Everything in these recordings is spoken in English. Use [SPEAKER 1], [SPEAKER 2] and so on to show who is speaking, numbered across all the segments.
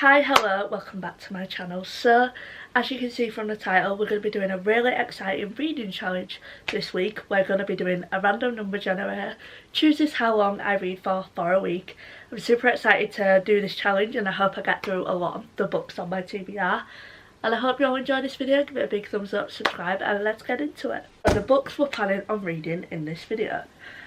[SPEAKER 1] Hi, hello, welcome back to my channel. So, as you can see from the title, we're going to be doing a really exciting reading challenge this week. We're going to be doing a random number generator, chooses how long I read for a week. I'm super excited to do this challenge and I hope I get through a lot of the books on my TBR. And I hope you all enjoy this video, give it a big thumbs up, subscribe, and let's get into it. So the books we're planning on reading in this video.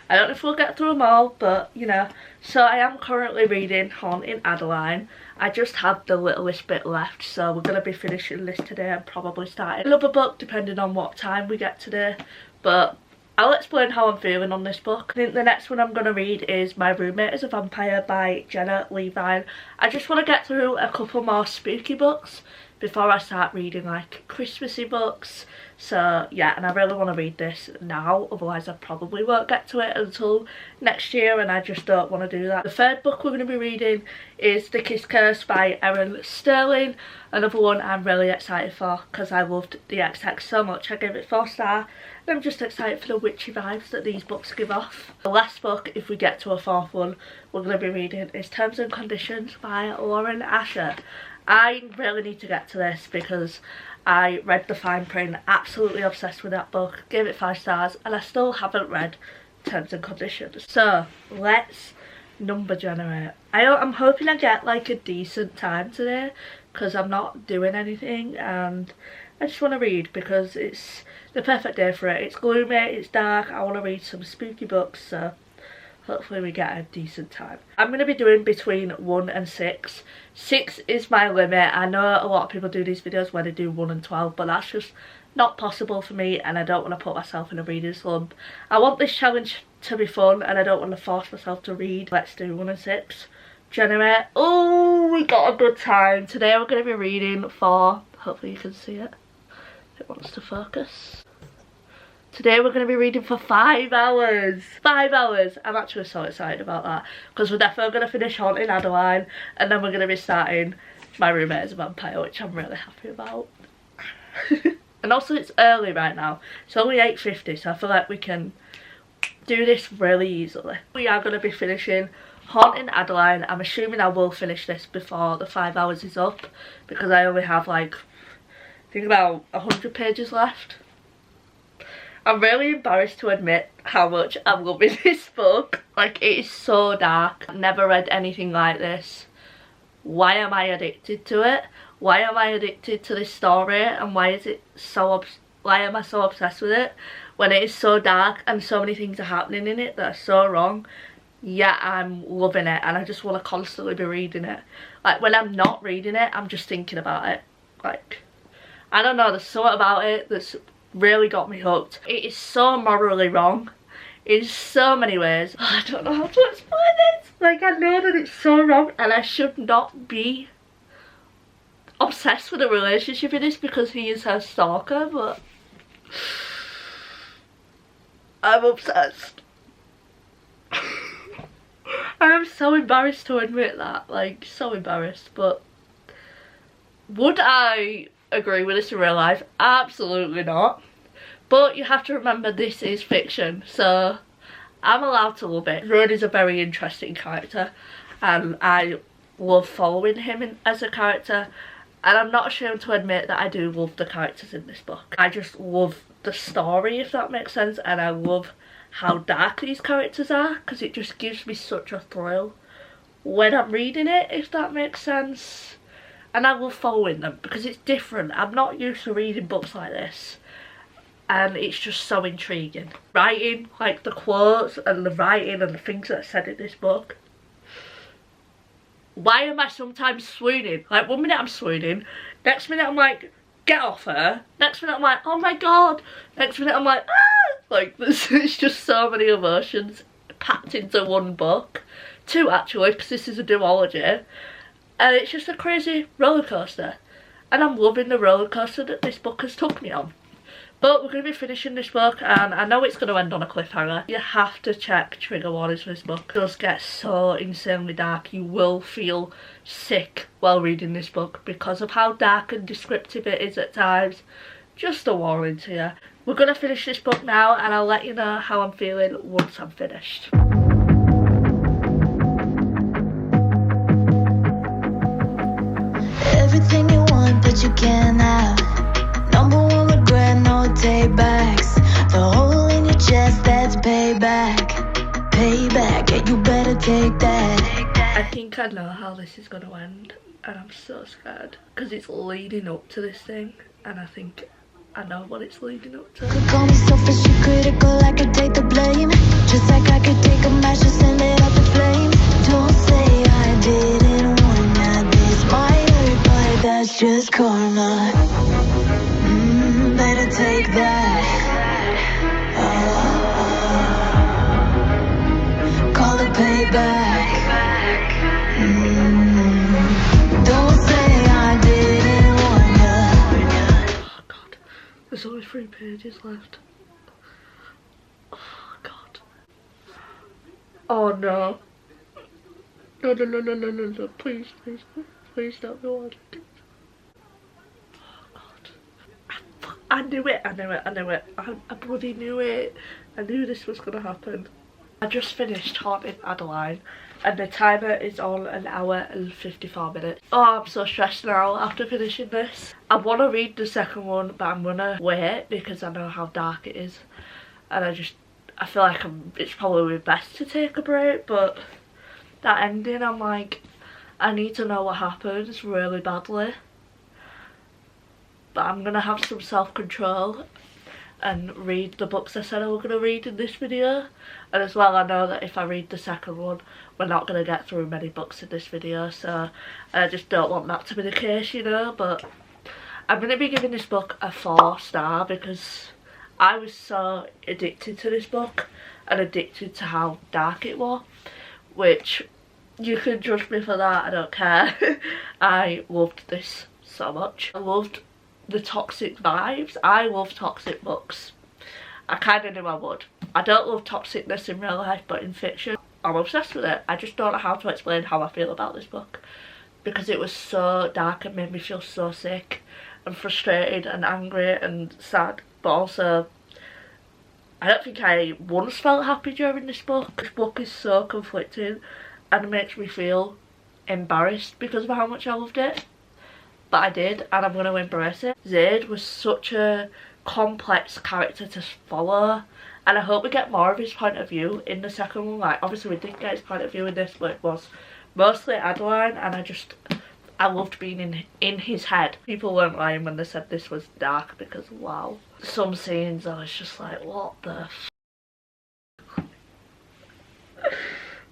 [SPEAKER 1] I don't know if we'll get through them all, but you know. So I am currently reading Haunting Adeline. I just have the littlest bit left, so we're going to be finishing this today and probably starting another book depending on what time we get today. But I'll explain how I'm feeling on this book. I think the next one I'm going to read is My Roommate is a Vampire by Jenna Levine. I just want to get through a couple more spooky books before I start reading like Christmassy books. So yeah, and I really want to read this now, otherwise I probably won't get to it until next year and I just don't want to do that. The third book we're going to be reading is The Kiss Curse by Erin Sterling. Another one I'm really excited for because I loved The XX so much. I gave it 4 stars and I'm just excited for the witchy vibes that these books give off. The last book, if we get to a fourth one, we're going to be reading is Terms and Conditions by Lauren Asher. I really need to get to this because I read the fine print, absolutely obsessed with that book, gave it 5 stars, and I still haven't read Terms and Conditions. So let's number generate. I'm hoping I get like a decent time today because I'm not doing anything and I just want to read because it's the perfect day for it. It's gloomy, it's dark, I want to read some spooky books, so hopefully we get a decent time. I'm going to be doing between 1 and 6. 6 is my limit. I know a lot of people do these videos where they do 1 and 12, but that's just not possible for me and I don't want to put myself in a reading slump. I want this challenge to be fun and I don't want to force myself to read. Let's do 1 and 6. Generate. Oh, we got a good time. Today we're going to be reading for, hopefully you can see it, if it wants to focus. Today we're going to be reading for 5 hours. 5 hours. I'm actually so excited about that because we're definitely going to finish Haunting Adeline and then we're going to be starting My Roommate is a Vampire, which I'm really happy about. And also it's early right now. It's only 8:50, so I feel like we can do this really easily. We are going to be finishing Haunting Adeline. I'm assuming I will finish this before the 5 hours is up because I only have like, I think about 100 pages left. I'm really embarrassed to admit how much I'm loving this book. Like, it is so dark. I've never read anything like this. Why am I addicted to it? Why am I addicted to this story? And why is it so why am I so obsessed with it when it is so dark and so many things are happening in it that are so wrong? Yeah, I'm loving it and I just want to constantly be reading it. Like, when I'm not reading it, I'm just thinking about it. Like, I don't know, there's something about it that's really got me hooked. It is so morally wrong in so many ways. I don't know how to explain it. Like, I know that it's so wrong and I should not be obsessed with a relationship in this because he is her stalker, but I'm obsessed. I am so embarrassed to admit that, like, so embarrassed. But would I agree with this in real life? Absolutely not. But you have to remember this is fiction, so I'm allowed to love it. Rowan is a very interesting character and I love following him as a character, and I'm not ashamed to admit that I do love the characters in this book. I just love the story, if that makes sense, and I love how dark these characters are because it just gives me such a thrill when I'm reading it, if that makes sense. And I love following them because it's different. I'm not used to reading books like this and it's just so intriguing. Writing, like the quotes and the writing and the things that are said in this book. Why am I sometimes swooning? Like, one minute I'm swooning, next minute I'm like, get off her. Next minute I'm like, oh my god. Next minute I'm like, ah! Like, there's just so many emotions packed into one book. 2 actually, because this is a duology. And it's just a crazy roller coaster. And I'm loving the roller coaster that this book has took me on. But we're going to be finishing this book and I know it's going to end on a cliffhanger. You have to check trigger warnings for this book. It does get so insanely dark. You will feel sick while reading this book because of how dark and descriptive it is at times. Just a warning to you. We're going to finish this book now and I'll let you know how I'm feeling once I'm finished.
[SPEAKER 2] everything you want, but you can't have. Number one regret, no takebacks. The hole in your chest, that's payback. Payback, yeah, you better take that.
[SPEAKER 1] I think I know how this is going to end, and I'm so scared because it's leading up to this thing, and I think I know what it's leading up to.
[SPEAKER 2] Could call me selfish and critical, I could take the blame. Just like I could take a match and send it up in flames. Don't say I didn't want that. This might hurt, but that's just karma. Better take that. Call it payback. Don't say I didn't want ya.
[SPEAKER 1] Oh god, there's only 3 pages left. Oh god. Oh no. No, no, no, no, no, no, no, please, please, please don't go on. Oh god. I knew it, I knew it, I knew it. I bloody knew it. I knew this was gonna happen. I just finished Haunting Adeline and the timer is on 1 hour and 54 minutes. Oh, I'm so stressed now after finishing this. I want to read the second one, but I'm gonna wait because I know how dark it is. And I feel like it's probably best to take a break, but that ending, I'm like, I need to know what happens really badly. But I'm gonna have some self-control and read the books I said I was going to read in this video. And as well, I know that if I read the second one, we're not going to get through many books in this video, so I just don't want that to be the case, you know. But I'm going to be giving this book a 4-star because I was so addicted to this book and addicted to how dark it was, which you can judge me for that, I don't care. I loved this so much. I loved the toxic vibes. I love toxic books. I kind of knew I would. I don't love toxicness in real life, but in fiction I'm obsessed with it. I just don't know how to explain how I feel about this book because it was so dark and made me feel so sick and frustrated and angry and sad, but also I don't think I once felt happy during this book. This book is so conflicting and it makes me feel embarrassed because of how much I loved it. But I did, and I'm going to embrace it. Zaid was such a complex character to follow, and I hope we get more of his point of view in the second one. Like, obviously we did get his point of view in this, but it was mostly Adeline, and I loved being in his head. People weren't lying when they said this was dark, because wow. Some scenes I was just like, what the f.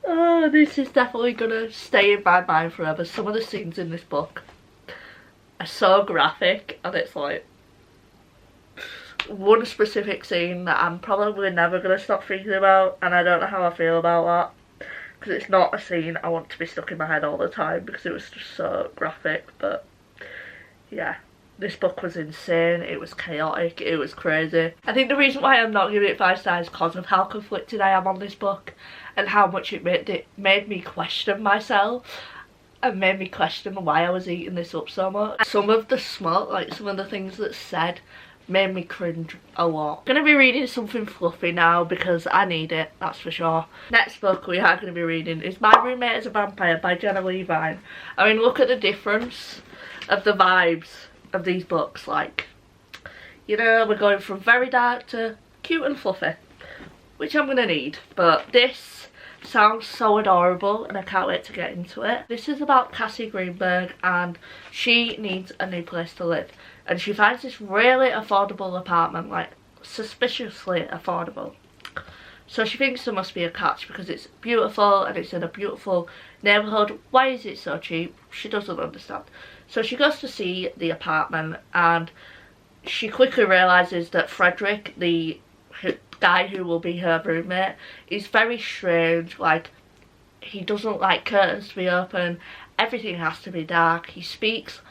[SPEAKER 1] Oh, this is definitely going to stay in my mind forever. Some of the scenes in this book are so graphic, and it's like one specific scene that I'm probably never going to stop thinking about, and I don't know how I feel about that because it's not a scene I want to be stuck in my head all the time because it was just so graphic. But yeah, this book was insane, it was chaotic, it was crazy. I think the reason why I'm not giving it 5 stars is because of how conflicted I am on this book and how much it made me question myself. And made me question why I was eating this up so much. Some of the smut, like some of the things that said, made me cringe a lot. I'm gonna be reading something fluffy now because I need it, that's for sure. Next book we are gonna be reading is My Roommate is a Vampire by Jenna Levine. I mean, look at the difference of the vibes of these books. Like, you know, we're going from very dark to cute and fluffy, which I'm gonna need. But this sounds so adorable and I can't wait to get into it. This is about Cassie Greenberg, and she needs a new place to live, and she finds this really affordable apartment, like suspiciously affordable. So she thinks there must be a catch because it's beautiful and it's in a beautiful neighbourhood. Why is it so cheap? She doesn't understand. So she goes to see the apartment and she quickly realises that Frederick, the guy who will be her roommate, is very strange. Like, he doesn't like curtains to be open, everything has to be dark, he speaks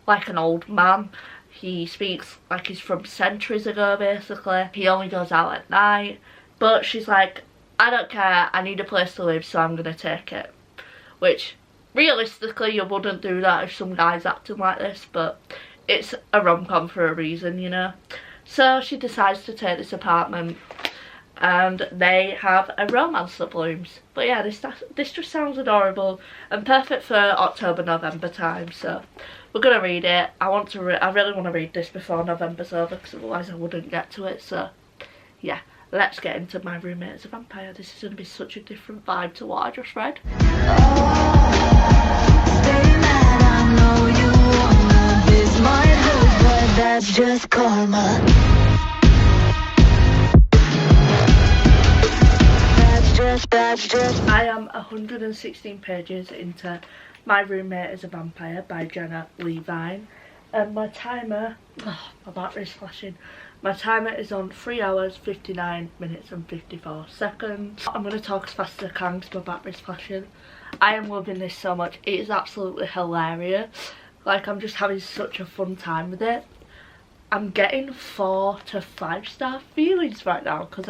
[SPEAKER 1] like an old man, he speaks like he's from centuries ago basically, he only goes out at night. But she's like, I don't care, I need a place to live, so I'm gonna take it. Which realistically you wouldn't do that if some guy's acting like this, but it's a rom-com for a reason, you know. So she decides to take this apartment, and they have a romance that blooms. But yeah, this just sounds adorable and perfect for October, November time, so we're gonna read it. I really want to read this before November's over, because otherwise I wouldn't get to it. So yeah, let's get into My Roommate is a Vampire. This is gonna be such a different vibe to what I just read.
[SPEAKER 2] That's just karma. That's just.
[SPEAKER 1] I am 116 pages into My Roommate is a Vampire by Jenna Levine, and my timer, oh, my battery's flashing. My timer is on 3 hours, 59 minutes and 54 seconds. I'm going to talk as fast as I can because my battery's flashing. I am loving this so much. It is absolutely hilarious. Like, I'm just having such a fun time with it. I'm getting 4 to 5 star feelings right now because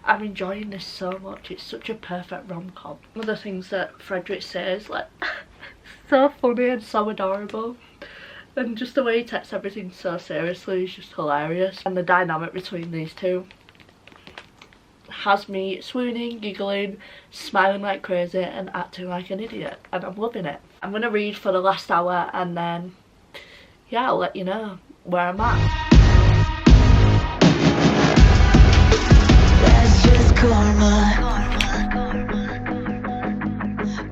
[SPEAKER 1] I'm enjoying this so much. It's such a perfect rom-com. One of the things that Frederick says, like, so funny and so adorable. And just the way he takes everything so seriously is just hilarious. And the dynamic between these two has me swooning, giggling, smiling like crazy and acting like an idiot. And I'm loving it. I'm going to read for the last hour and then, yeah, I'll let you know where I'm at.
[SPEAKER 2] That's just karma.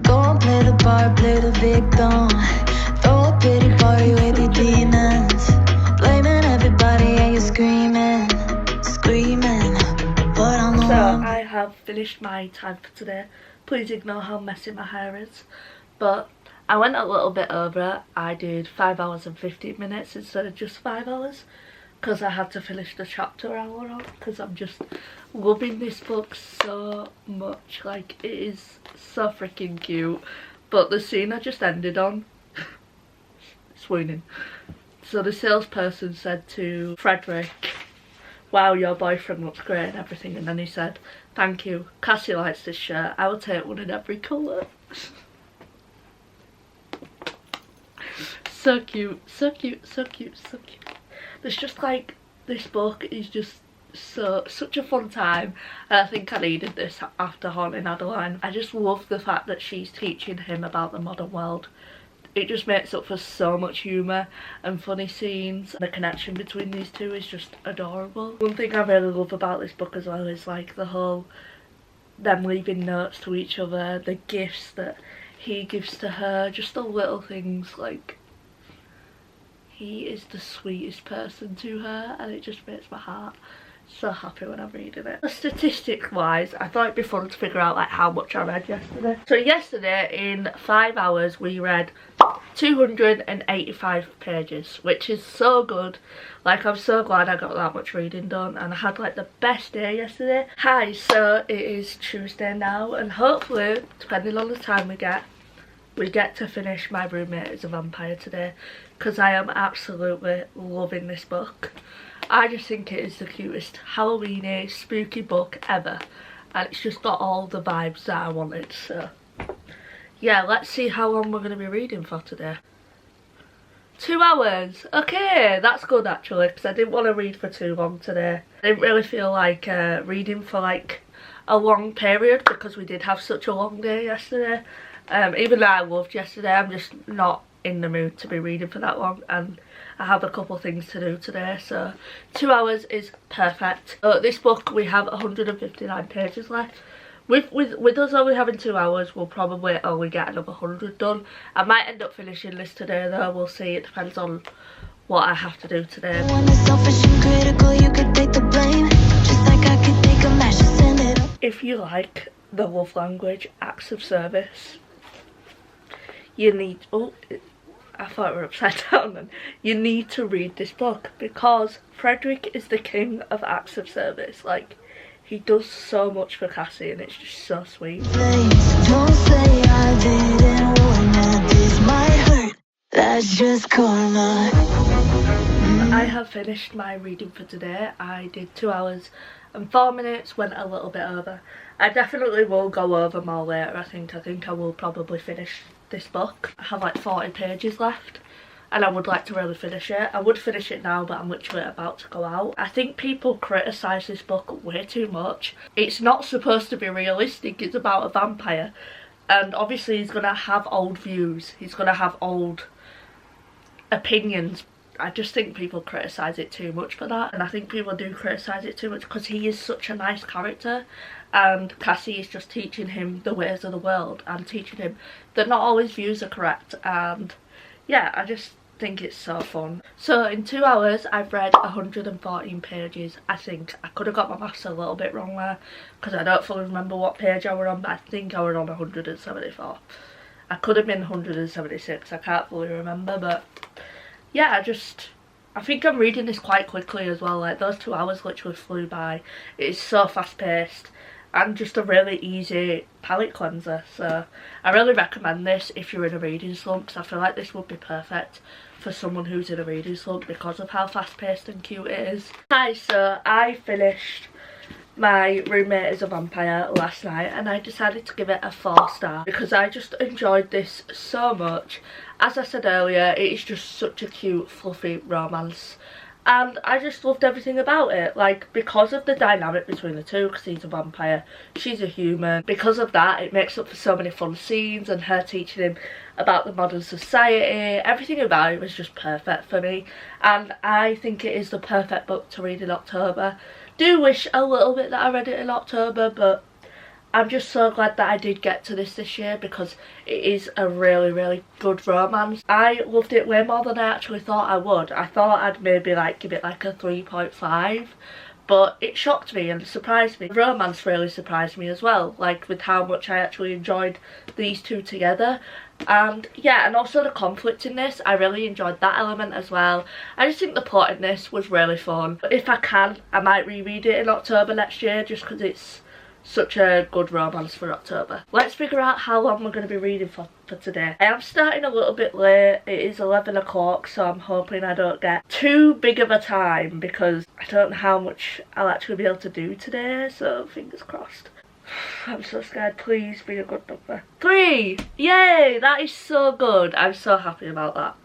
[SPEAKER 2] Don't play the part, play the victim. Throw a pity party with your demons. Blaming everybody and you're screaming, but I'm the
[SPEAKER 1] So
[SPEAKER 2] one.
[SPEAKER 1] I have finished my time for today. Please ignore how messy my hair is. But I went a little bit over it. I did 5 hours and 15 minutes instead of just 5 hours because I had to finish the chapter hour on, because I'm just loving this book so much. Like, it is so freaking cute. But the scene I just ended on, swooning. So the salesperson said to Frederick, "Wow, your boyfriend looks great and everything," and then he said, "Thank you, Cassie likes this shirt, I will take one in every colour." So cute, so cute, so cute, so cute. There's just like, this book is just such a fun time, and I think I needed this after Haunting Adeline. I just love the fact that she's teaching him about the modern world. It just makes up for so much humour and funny scenes. The connection between these two is just adorable. One thing I really love about this book as well is like the whole, them leaving notes to each other, the gifts that he gives to her, just the little things. Like, he is the sweetest person to her, and it just makes my heart so happy when I'm reading it. Statistics wise, I thought it'd be fun to figure out like how much I read yesterday. So yesterday in 5 hours we read 285 pages, which is so good. Like, I'm so glad I got that much reading done, and I had like the best day yesterday. Hi, so it is Tuesday now, and hopefully, depending on the time we get to finish My Roommate is a Vampire today, because I am absolutely loving this book. I just think it is the cutest Halloweeny spooky book ever, and it's just got all the vibes that I wanted. So yeah, let's see how long we're going to be reading for today. 2 hours. Okay, that's good actually, because I didn't want to read for too long today. I didn't really feel like reading for like a long period, because we did have such a long day yesterday. Even though I loved yesterday, I'm just not in the mood to be reading for that long, and I have a couple things to do today, so 2 hours is perfect. This book, we have 159 pages left. With us only having 2 hours, we'll probably only get another 100 done. I might end up finishing this today though, we'll see. It depends on what I have to do today.
[SPEAKER 2] When you're selfish and critical, you could take the blame. Just like I could take a match and send it up.
[SPEAKER 1] If you like the love language, acts of service, you need, oh, I thought we were upside down then. You need to read this book, because Frederick is the king of acts of service. Like, he does so much for Cassie, and it's just so sweet.
[SPEAKER 2] Please don't say I didn't warn you. This might hurt. That's just karma.
[SPEAKER 1] I have finished my reading for today. I did 2 hours and 4 minutes, went a little bit over. I definitely will go over more later. I think I will probably finish this book. I have like 40 pages left. and I would like to really finish it. I would finish it now, but I'm literally about to go out. I think people criticise this book way too much. It's not supposed to be realistic. It's about a vampire, and obviously he's gonna have old views. He's gonna have old opinions. I just think people criticise it too much for that, and I think people do criticise it too much because he is such a nice character, and Cassie is just teaching him the ways of the world and teaching him that not all his views are correct. And yeah, I just think it's so fun. So in 2 hours I've read 114 pages. I think I could have got my maths a little bit wrong there because I don't fully remember what page I were on, but I think I were on 174. I could have been 176, I can't fully remember, but yeah, I think I'm reading this quite quickly as well. Like, those 2 hours literally flew by. It is so fast paced and just a really easy palate cleanser. So I really recommend this if you're in a reading slump, because I feel like this would be perfect for someone who's in a reading slump because of how fast paced and cute it is. Hi, so I finished My Roommate is a Vampire last night, and I decided to give it a 4-star because I just enjoyed this so much. As I said earlier, it is just such a cute, fluffy romance, and I just loved everything about it. Like, because of the dynamic between the two, because he's a vampire, she's a human, because of that it makes up for so many fun scenes, and her teaching him about the modern society, everything about it was just perfect for me, and I think it is the perfect book to read in October. Do wish a little bit that I read it in October, but I'm just so glad that I did get to this year because it is a really, really good romance. I loved it way more than I actually thought I would. I thought I'd maybe like give it like a 3.5, but it shocked me and surprised me. The romance really surprised me as well, like with how much I actually enjoyed these two together. And yeah, and also the conflict in this, I really enjoyed that element as well. I just think the plot in this was really fun. But if I can, I might reread it in October next year just because it's such a good romance for October. Let's figure out how long we're going to be reading for today. I am starting a little bit late. It is 11 o'clock, so I'm hoping I don't get too big of a time because I don't know how much I'll actually be able to do today, so fingers crossed. I'm so scared. Please be a good number. 3! Yay! That is so good. I'm so happy about that.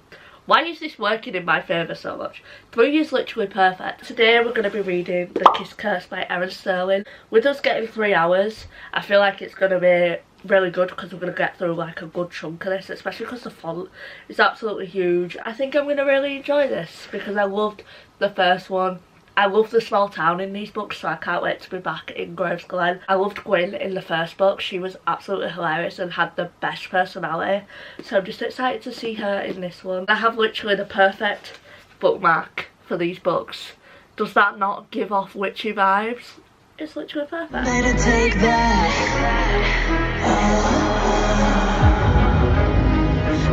[SPEAKER 1] Why is this working in my favour so much? 3 is literally perfect. Today we're going to be reading The Kiss Curse by Erin Sterling. With us getting 3 hours, I feel like it's going to be really good because we're going to get through like a good chunk of this, especially because the font is absolutely huge. I think I'm going to really enjoy this because I loved the first one. I love the small town in these books, so I can't wait to be back in Gravesglen. I loved Gwyn in the first book. She was absolutely hilarious and had the best personality, so I'm just excited to see her in this one. I have literally the perfect bookmark for these books. Does that not give off witchy vibes? It's literally perfect.
[SPEAKER 2] Better take that.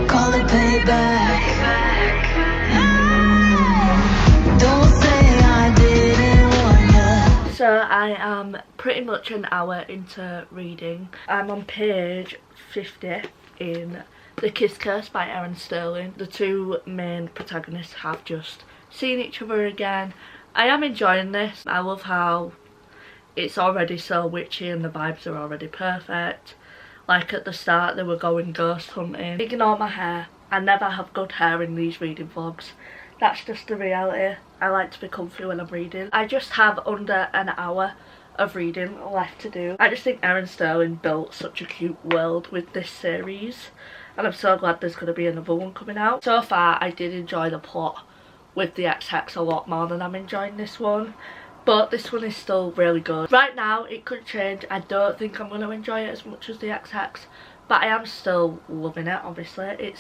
[SPEAKER 2] Call it payback. Don't say I didn't warn you.
[SPEAKER 1] So I am pretty much an hour into reading. I'm on page 50 in The Kiss Curse by Erin Sterling. The two main protagonists have just seen each other again. I am enjoying this. I love how it's already so witchy and the vibes are already perfect. Like at the start they were going ghost hunting. Ignore my hair. I never have good hair in these reading vlogs. That's just the reality. I like to be comfy when I'm reading. I just have under an hour of reading left to do. I just think Erin Sterling built such a cute world with this series, and I'm so glad there's going to be another one coming out. So far I did enjoy the plot with the X-Hex a lot more than I'm enjoying this one, but this one is still really good. Right now it could change. I don't think I'm going to enjoy it as much as the X-Hex, but I am still loving it. Obviously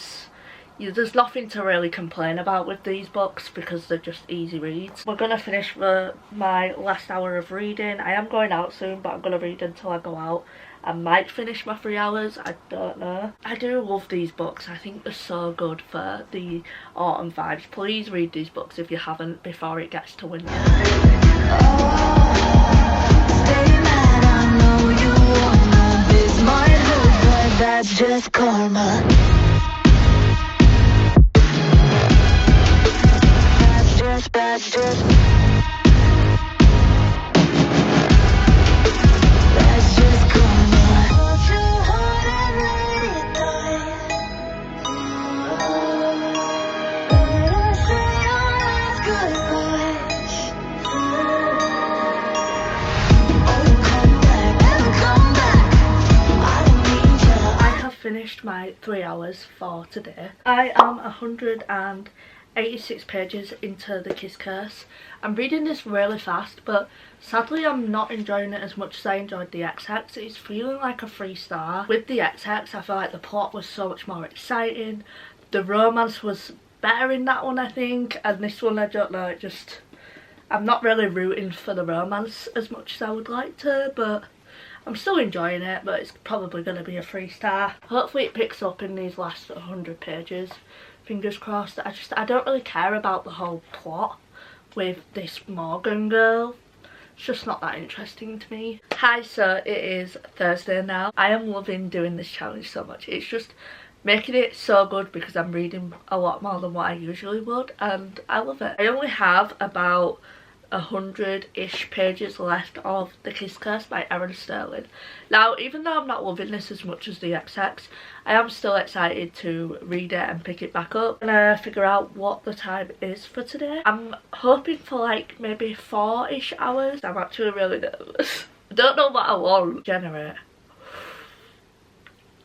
[SPEAKER 1] there's nothing to really complain about with these books because they're just easy reads. We're going to finish my last hour of reading. I am going out soon, but I'm going to read until I go out. I might finish my 3 hours, I don't know. I do love these books. I think they're so good for the autumn vibes. Please read these books if you haven't before it gets to winter.
[SPEAKER 2] Stay mad, I know you wanna. This might hurt, but that's just karma. That's just karma. Hold your heart and let it die.
[SPEAKER 1] finished my 3 hours for today. I am 186 pages into The Kiss Curse. I'm reading this really fast, but sadly I'm not enjoying it as much as I enjoyed the XX. It's feeling like a 3-star. With the XX, I feel like the plot was so much more exciting. The romance was better in that one, I think, and this one, I don't know, it just, I'm not really rooting for the romance as much as I would like to, but I'm still enjoying it. But it's probably going to be a 3-star. Hopefully it picks up in these last 100 pages. Fingers crossed. I don't really care about the whole plot with this Morgan girl. It's just not that interesting to me. Hi, so it is Thursday now. I am loving doing this challenge so much. It's just making it so good because I'm reading a lot more than what I usually would, and I love it. I only have about 100-ish pages left of The Kiss Curse by Erin Sterling. Now, even though I'm not loving this as much as the XX, I am still excited to read it and pick it back up and figure out what the time is for today. I'm hoping for like maybe 4-ish hours. I'm actually really nervous. I don't know what I want. Generate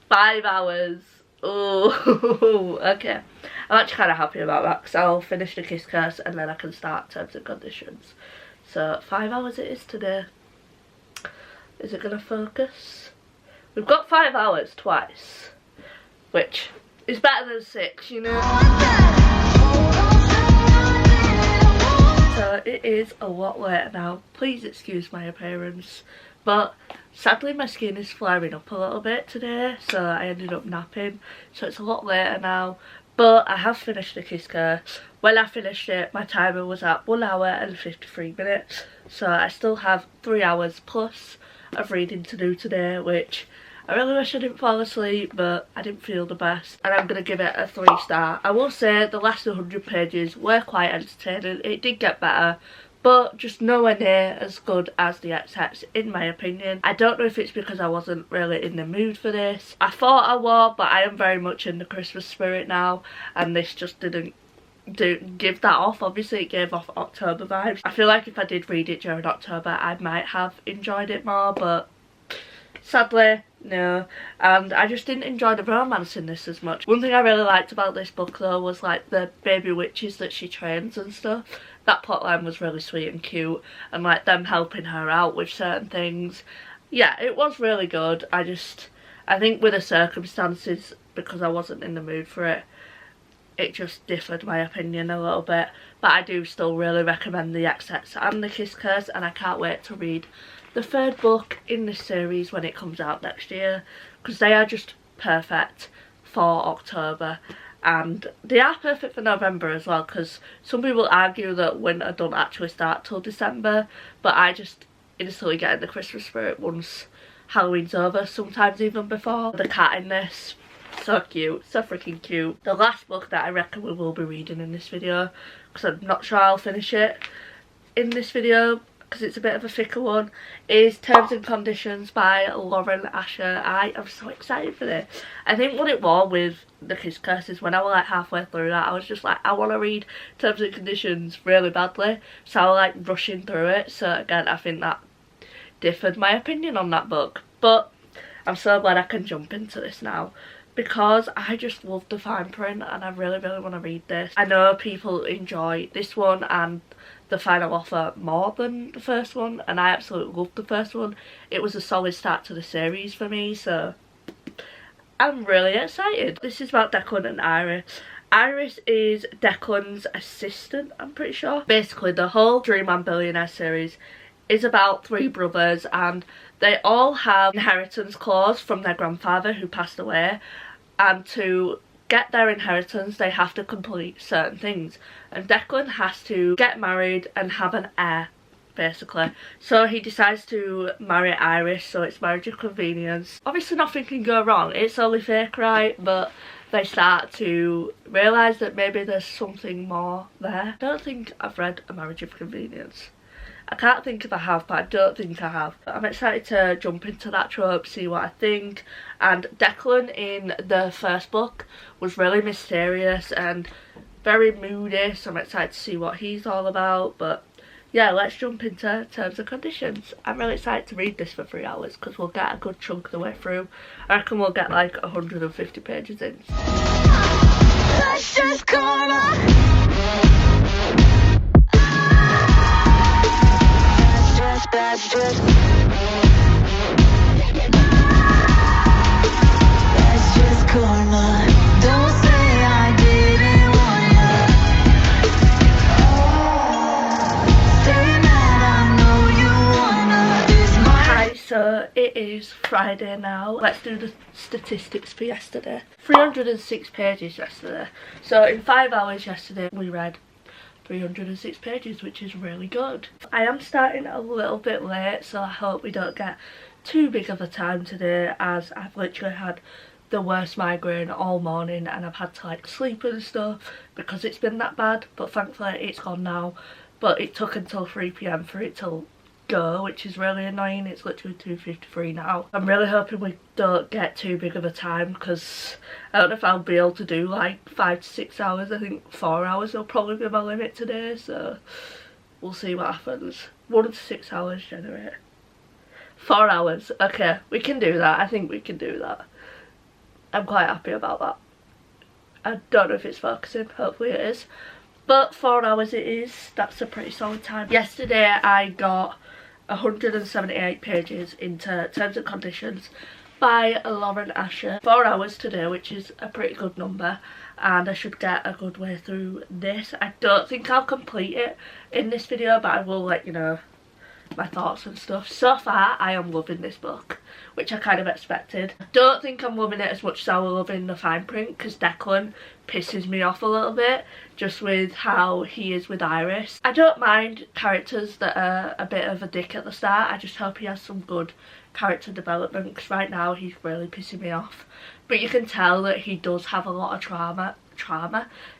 [SPEAKER 1] 5 hours. Oh, okay. I'm actually kind of happy about that because I'll finish The Kiss Curse and then I can start Terms and Conditions. So 5 hours it is today. Is it going to focus? We've got 5 hours twice, which is better than 6, you know. So it is a lot later now. Please excuse my appearance, but sadly my skin is flaring up a little bit today, so I ended up napping, so it's a lot later now. But I have finished The Kiss Curse. When I finished it, my timer was at 1 hour and 53 minutes, so I still have 3 hours plus of reading to do today, which I really wish I didn't fall asleep, but I didn't feel the best, and I'm going to give it a 3-star. I will say the last 100 pages were quite entertaining. It did get better, but just nowhere near as good as the XX in my opinion. I don't know if it's because I wasn't really in the mood for this. I thought I was, but I am very much in the Christmas spirit now, and this just didn't give that off. Obviously it gave off October vibes. I feel like if I did read it during October I might have enjoyed it more, but sadly no. And I just didn't enjoy the romance in this as much. One thing I really liked about this book though was like the baby witches that she trains and stuff. That plotline was really sweet and cute, and like them helping her out with certain things. Yeah, it was really good. I think with the circumstances, because I wasn't in the mood for it, it just differed my opinion a little bit. But I do still really recommend the XX and The Kiss Curse, and I can't wait to read the 3rd book in this series when it comes out next year, because they are just perfect for October. And they are perfect for November as well, because some people argue that winter don't actually start till December, but I just instantly get in the Christmas spirit once Halloween's over, sometimes even before. The cat in this, so cute, so freaking cute. The last book that I reckon we will be reading in this video, because I'm not sure I'll finish it in this video because it's a bit of a thicker one, is Terms and Conditions by Lauren Asher. I am so excited for this. I think what it was with The Kiss Curse is when I was like halfway through that, I was just like, I want to read Terms and Conditions really badly, so I was like rushing through it. So again, I think that differed my opinion on that book, but I'm so glad I can jump into this now because I just love the fine print and I really want to read this. I know people enjoy this one and The Final Offer more than the first one, and I absolutely loved the first one. It was a solid start to the series for me, so I'm really excited. This is about Declan and Iris. Iris is Declan's assistant, I'm pretty sure. Basically the whole Dream Man Billionaire series is about 3 brothers, and they all have inheritance clause from their grandfather who passed away, and to get their inheritance they have to complete certain things, and Declan has to get married and have an heir basically. So he decides to marry Iris, so it's marriage of convenience. Obviously nothing can go wrong, it's only fake, right? But they start to realise that maybe there's something more there. I don't think I've read A Marriage of Convenience. I can't think if I have, but I don't think I have. I'm excited to jump into that trope, see what I think. And Declan in the first book was really mysterious and very moody, so I'm excited to see what he's all about. But yeah, let's jump into terms and conditions. I'm really excited to read this for 3 hours because we'll get a good chunk of the way through. I reckon we'll get like 150 pages in.
[SPEAKER 2] That's just karma. That's just karma. Don't say I didn't wanna. Stay mad, I know you wanna. This
[SPEAKER 1] Hi, so it is Friday now. Let's do the statistics for yesterday. 306 pages yesterday. So in 5 hours yesterday we read 306 pages, which is really good. I am starting a little bit late, so I hope we don't get too big of a time today, as I've literally had the worst migraine all morning and I've had to like sleep and stuff because it's been that bad, but thankfully it's gone now. But it took until 3 PM for it to go, which is really annoying. It's literally 2:53 now. I'm really hoping we don't get too big of a time because I don't know if I'll be able to do like 5 to 6 hours. I think 4 hours will probably be my limit today, so we'll see what happens. 1 to 6 hours generate. 4 hours, okay, we can do that. I think we can do that. I'm quite happy about that. I don't know if it's focusing, hopefully it is. But 4 hours it is. That's a pretty solid time. Yesterday I got 178 pages into Terms and Conditions by Lauren Asher. 4 hours today, which is a pretty good number, and I should get a good way through this. I don't think I'll complete it in this video, but I will let you know my thoughts and stuff. So far I am loving this book, which I kind of expected. I don't think I'm loving it as much as I was loving the fine print, because Declan pisses me off a little bit just with how he is with Iris. I don't mind characters that are a bit of a dick at the start. I just hope he has some good character development, because right now he's really pissing me off. But you can tell that he does have a lot of trauma.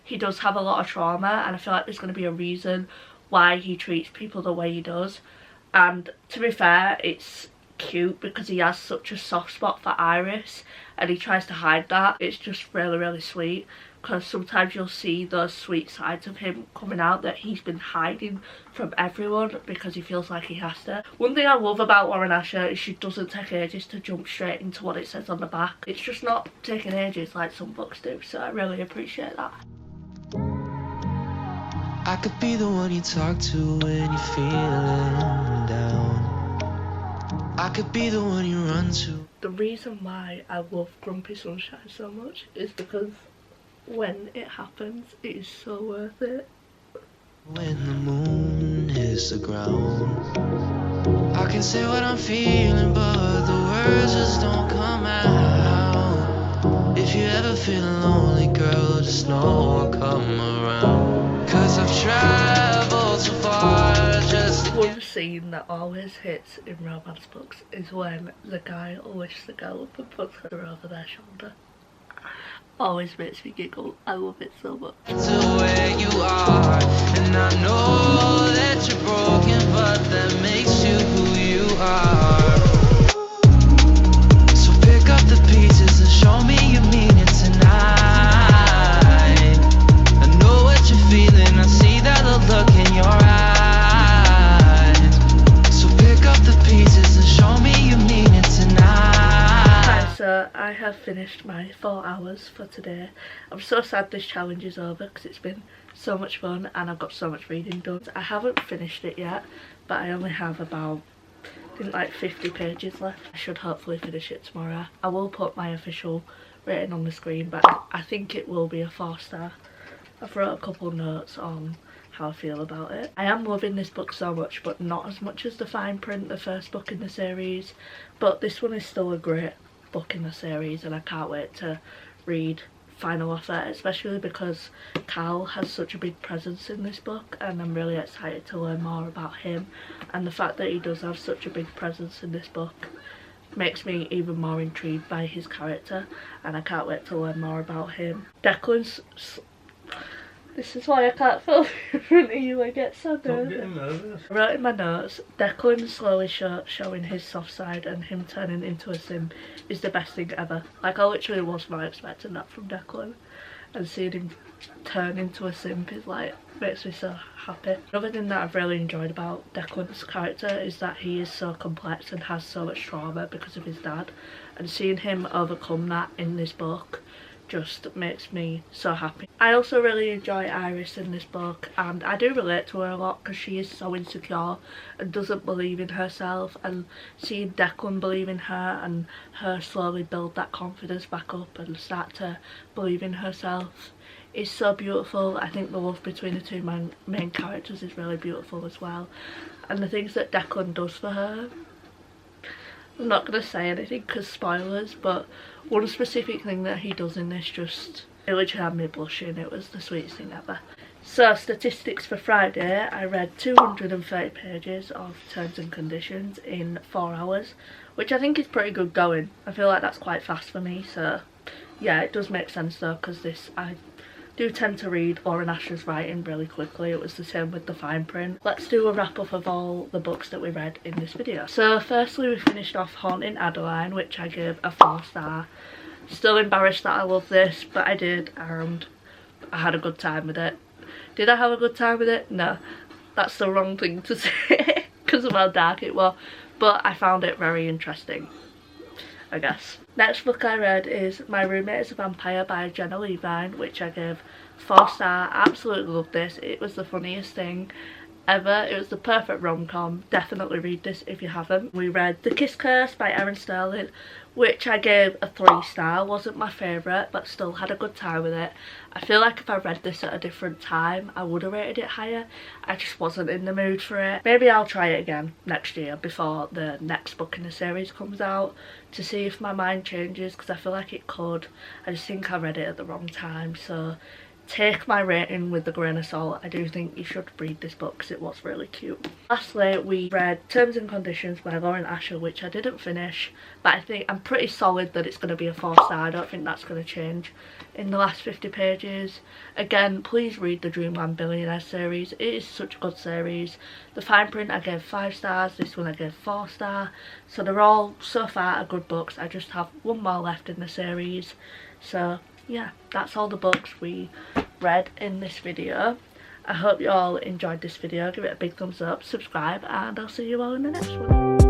[SPEAKER 1] He does have a lot of trauma, and I feel like there's going to be a reason why he treats people the way he does. And to be fair, it's cute because he has such a soft spot for Iris and he tries to hide that. It's just really, really sweet, because sometimes you'll see those sweet sides of him coming out that he's been hiding from everyone because he feels like he has to. One thing I love about Lauren Asher is she doesn't take ages to jump straight into what it says on the back. It's just not taking ages like some books do, so I really appreciate that.
[SPEAKER 3] I could be the one you talk to when you're feeling down. I could be the one you run to.
[SPEAKER 1] The reason why I love Grumpy Sunshine so much is because when it happens, it is so worth it.
[SPEAKER 3] When the moon hits the ground, I can say what I'm feeling, but the words just don't come out. If you ever feel lonely, girl, just know I'll come around. 'Cause I've traveled so far just to
[SPEAKER 1] One scene that always hits in romance books is when the guy lifts the girl up and puts her over their shoulder. Always makes me giggle. I love it so much.
[SPEAKER 3] where you are. And I know that you're broken, but that makes you who you are. So pick up the pieces and show me you mean it tonight. Feeling, I see that look in your eyes. So pick up the pieces and show me you mean it tonight.
[SPEAKER 1] Hi, so I have finished my 4 hours for today. I'm so sad this challenge is over because it's been so much fun and I've got so much reading done. I haven't finished it yet, but I only have about, I think, like 50 pages left. I should hopefully finish it tomorrow. I will put my official rating on the screen, but I think it will be a 4-star. I've wrote a couple of notes on how I feel about it. I am loving this book so much, but not as much as the fine print, the first book in the series. But this one is still a great book in the series and I can't wait to read Final Offer, especially because Cal has such a big presence in this book and I'm really excited to learn more about him. And the fact that he does have such a big presence in this book makes me even more intrigued by his character and I can't wait to learn more about him. Declan's... This is why I can't film in front of you, I get so nervous. I wrote in my notes, Declan slowly showing his soft side and him turning into a sim is the best thing ever. Like, I literally was not expecting that from Declan. And seeing him turn into a simp is like, makes me so happy. Another thing that I've really enjoyed about Declan's character is that he is so complex and has so much trauma because of his dad, and seeing him overcome that in this book just makes me so happy. I also really enjoy Iris in this book, and I do relate to her a lot because she is so insecure and doesn't believe in herself, and seeing Declan believe in her and her slowly build that confidence back up and start to believe in herself is so beautiful. I think the love between the two main characters is really beautiful as well, and the things that Declan does for her, I'm not going to say anything because spoilers, but one specific thing that he does in this just really had me blushing. It was the sweetest thing ever. So statistics for Friday, I read 230 pages of terms and conditions in 4 hours, which I think is pretty good going. I feel like that's quite fast for me, so yeah, it does make sense though, because I do tend to read Laura Nash's writing really quickly. It was the same with the fine print. Let's do a wrap up of all the books that we read in this video. So firstly, we finished off Haunting Adeline, which I gave a 4 star. Still embarrassed that I love this, but I did, and I had a good time with it. Did I have a good time with it? No, that's the wrong thing to say because of how dark it was, but I found it very interesting, I guess. Next book I read is My Roommate is a Vampire by Jenna Levine, which I gave 4 star. I absolutely loved this. It was the funniest thing ever. It was the perfect rom-com. Definitely read this if you haven't. We read The Kiss Curse by Erin Sterling, which I gave a 3 star. Wasn't my favourite, but still had a good time with it. I feel like if I read this at a different time, I would have rated it higher. I just wasn't in the mood for it. Maybe I'll try it again next year before the next book in the series comes out to see if my mind changes, because I feel like it could. I just think I read it at the wrong time, so take my rating with a grain of salt. I do think you should read this book because it was really cute. Lastly, we read Terms and Conditions by Lauren Asher, which I didn't finish, but I think I'm pretty solid that it's going to be a 4 star. I don't think that's going to change in the last 50 pages. Again, please read the Dreamland Billionaire series. It is such a good series. The fine print I gave 5 stars, this one I gave 4 star. So they're all so far good books. I just have one more left in the series. So yeah, that's all the books we read in this video. I hope you all enjoyed this video. Give it a big thumbs up, subscribe, and I'll see you all in the next one.